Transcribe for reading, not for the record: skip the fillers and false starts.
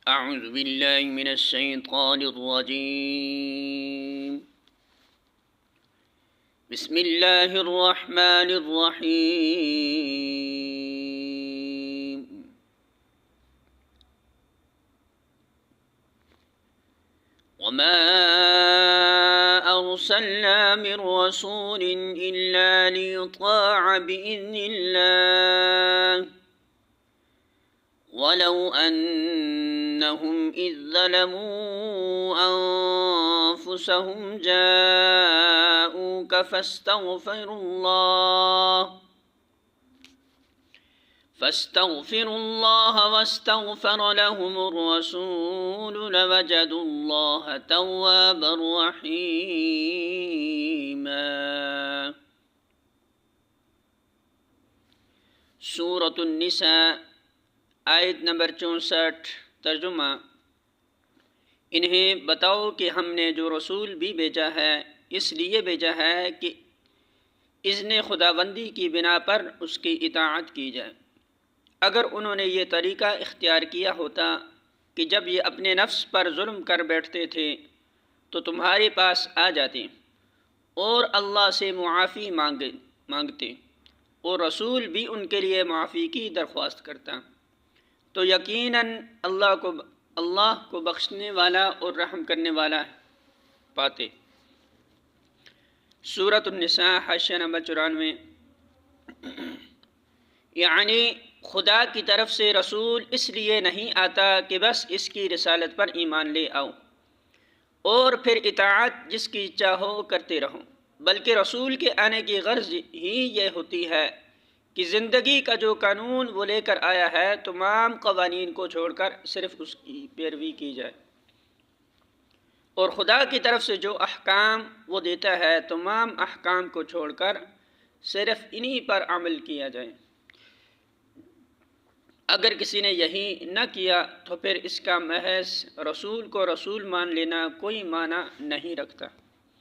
أعوذ بالله من الشيطان الرجيم بسم الله الرحمن الرحيم وما أرسلنا من رسول إلا ليطاع بإذن الله ولو أنهم إذ ظلموا أنفسهم جاءوك فاستغفروا الله واستغفر لهم الرسول لوجدوا الله توابا رحيما. سورة النساء آیت نمبر 64. ترجمہ: انہیں بتاؤ کہ ہم نے جو رسول بھی بھیجا ہے اس لیے بھیجا ہے کہ اذن خداوندی کی بنا پر اس کی اطاعت کی جائے. اگر انہوں نے یہ طریقہ اختیار کیا ہوتا کہ جب یہ اپنے نفس پر ظلم کر بیٹھتے تھے تو تمہارے پاس آ جاتے اور اللہ سے معافی مانگتے اور رسول بھی ان کے لیے معافی کی درخواست کرتا تو یقیناً اللہ کو بخشنے والا اور رحم کرنے والا پاتے. سورۃ النساء حاشیہ نمبر 94. یعنی خدا کی طرف سے رسول اس لیے نہیں آتا کہ بس اس کی رسالت پر ایمان لے آؤ اور پھر اطاعت جس کی چاہو کرتے رہو، بلکہ رسول کے آنے کی غرض ہی یہ ہوتی ہے کہ زندگی کا جو قانون وہ لے کر آیا ہے تمام قوانین کو چھوڑ کر صرف اس کی پیروی کی جائے، اور خدا کی طرف سے جو احکام وہ دیتا ہے تمام احکام کو چھوڑ کر صرف انہی پر عمل کیا جائے. اگر کسی نے یہی نہ کیا تو پھر اس کا محض رسول کو رسول مان لینا کوئی معنی نہیں رکھتا.